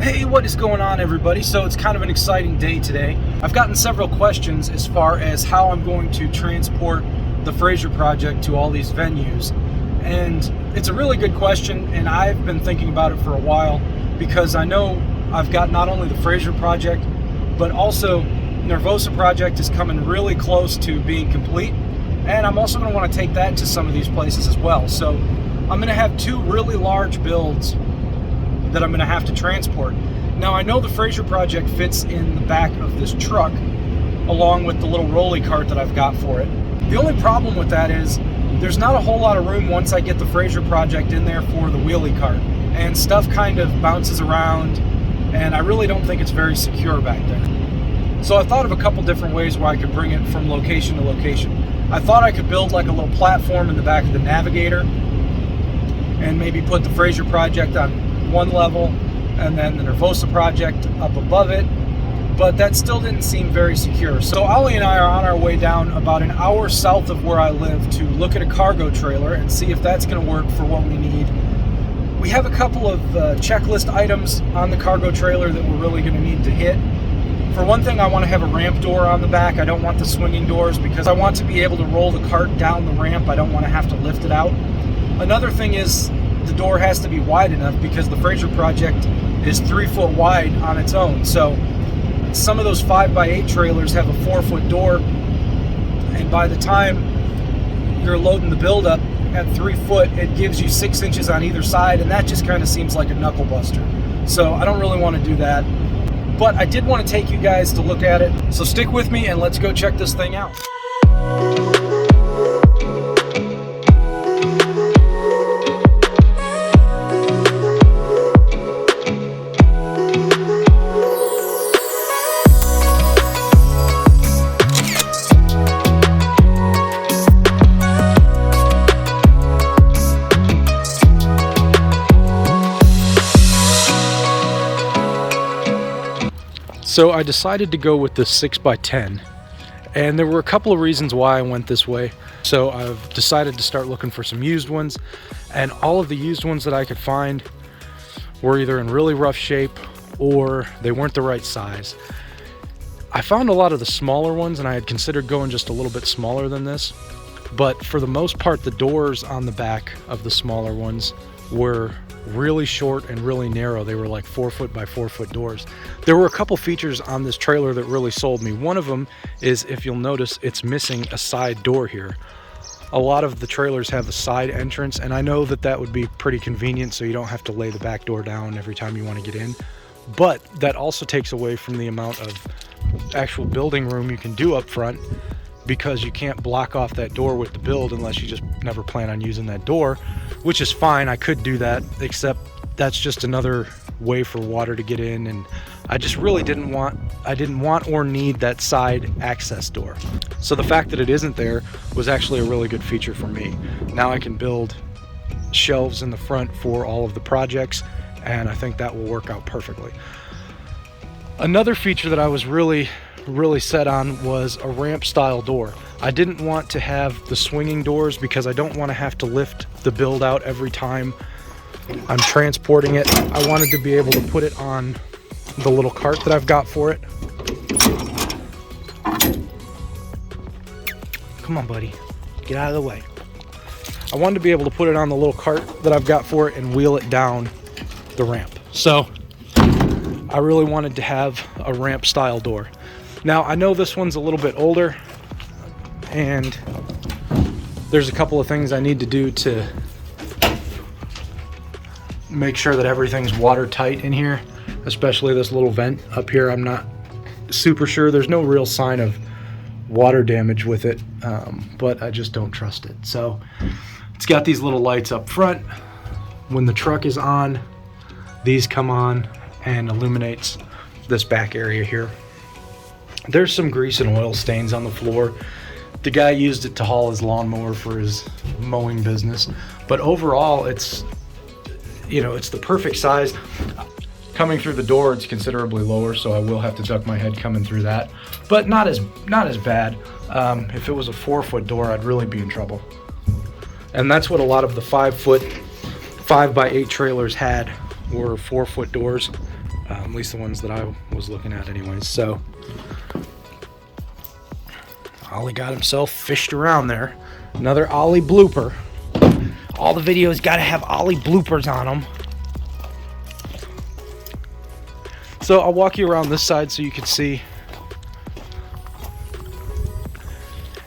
Hey, what is going on, everybody? So it's kind of an exciting day today. I've gotten several questions as far as how I'm going to transport the Frasier Project to all these venues. And it's a really good question, and I've been thinking about it for a while because I know I've got not only the Frasier Project, but also Nervosa Project is coming really close to being complete. And I'm also going to want to take that to some of these places as well. So I'm going to have two really large builds that I'm going to have to transport. Now, I know the Frasier Project fits in the back of this truck along with the little rolly cart that I've got for it. The only problem with that is there's not a whole lot of room once I get the Frasier Project in there for the wheelie cart, and stuff kind of bounces around, and I really don't think it's very secure back there. So I thought of a couple different ways where I could bring it from location to location. I thought I could build like a little platform in the back of the Navigator and maybe put the Frasier Project on one level and then the Nervosa Project up above it, but that still didn't seem very secure. So Ollie and I are on our way down about an hour south of where I live to look at a cargo trailer and see if that's going to work for what we need. We have a couple of checklist items on the cargo trailer that we're really going to need to hit. For one thing, I want to have a ramp door on the back. I don't want the swinging doors because I want to be able to roll the cart down the ramp. I don't want to have to lift it out. Another thing is the door has to be wide enough because the Frasier Project is 3 foot wide on its own. So some of those 5x8 trailers have a 4-foot door, and by the time you're loading the build up at 3 foot, it gives you 6 inches on either side, and that just kind of seems like a knuckle buster. So I don't really want to do that, but I did want to take you guys to look at it. So stick with me and let's go check this thing out. So I decided to go with the 6x10, and there were a couple of reasons why I went this way. So I've decided to start looking for some used ones, and all of the used ones that I could find were either in really rough shape or they weren't the right size. I found a lot of the smaller ones, and I had considered going just a little bit smaller than this, but for the most part the doors on the back of the smaller ones were really short and really narrow. They were like 4 foot by 4 foot doors. There were a couple features on this trailer that really sold me. One of them is, if you'll notice, it's missing a side door here. A lot of the trailers have a side entrance, and I know that that would be pretty convenient so you don't have to lay the back door down every time you want to get in, but that also takes away from the amount of actual building room you can do up front, because you can't block off that door with the build unless you just never plan on using that door, which is fine. I could do that, except that's just another way for water to get in, and I just really didn't want or need that side access door. So the fact that it isn't there was actually a really good feature for me. Now I can build shelves in the front for all of the projects, and I think that will work out perfectly. Another feature that I was really set on was a ramp style door. I didn't want to have the swinging doors because I don't want to have to lift the build out every time I'm transporting it. I wanted to be able to put it on the little cart that I've got for it. Come on, buddy, get out of the way. I wanted to be able to put it on the little cart that I've got for it and wheel it down the ramp. So I really wanted to have a ramp style door. Now, I know this one's a little bit older, and there's a couple of things I need to do to make sure that everything's watertight in here, especially this little vent up here. I'm not super sure. There's no real sign of water damage with it, but I just don't trust it. So it's got these little lights up front. When the truck is on, these come on and illuminates this back area here. There's some grease and oil stains on the floor. The guy used it to haul his lawnmower for his mowing business, but overall it's the perfect size. Coming through the door, it's considerably lower, so I will have to duck my head coming through that, but not as bad. If it was a 4-foot door, I'd really be in trouble. And that's what a lot of the 5x8 trailers had, were 4-foot doors. At least the ones that I was looking at anyways. So Ollie got himself fished around there. Another Ollie blooper. All the videos got to have Ollie bloopers on them. So I'll walk you around this side so you can see.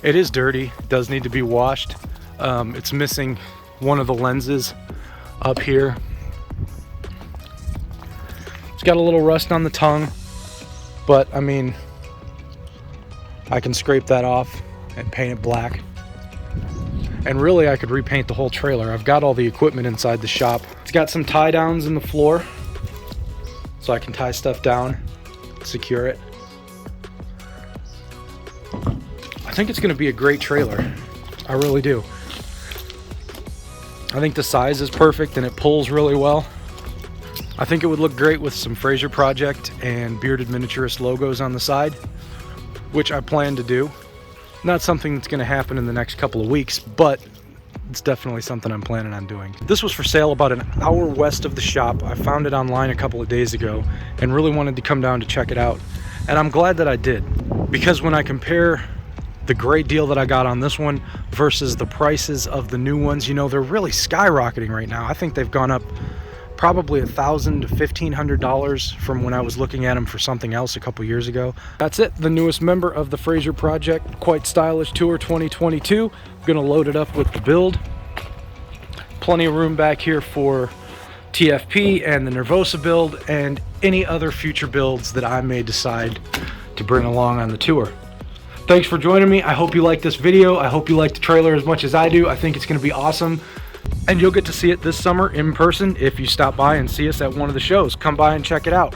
It is dirty, it does need to be washed. It's missing one of the lenses up here. It's got a little rust on the tongue, but I mean, I can scrape that off and paint it black. And really, I could repaint the whole trailer. I've got all the equipment inside the shop. It's got some tie downs in the floor, so I can tie stuff down, secure it. I think it's going to be a great trailer. I really do. I think the size is perfect and it pulls really well. I think it would look great with some Frasier Project and Bearded Miniaturist logos on the side, which I plan to do. Not something that's going to happen in the next couple of weeks, but it's definitely something I'm planning on doing. This was for sale about an hour west of the shop. I found it online a couple of days ago and really wanted to come down to check it out. And I'm glad that I did, because when I compare the great deal that I got on this one versus the prices of the new ones, you know, they're really skyrocketing right now. I think they've gone up probably $1,000 to $1,500 from when I was looking at them for something else a couple years ago. That's it, the newest member of the Frasier Project Quite Stylish Tour 2022. I'm gonna load it up with the build. Plenty of room back here for TFP and the Nervosa build and any other future builds that I may decide to bring along on the tour. Thanks for joining me. I hope you like this video. I hope you like the trailer as much as I do. I think it's gonna be awesome. And you'll get to see it this summer in person if you stop by and see us at one of the shows. Come by and check it out.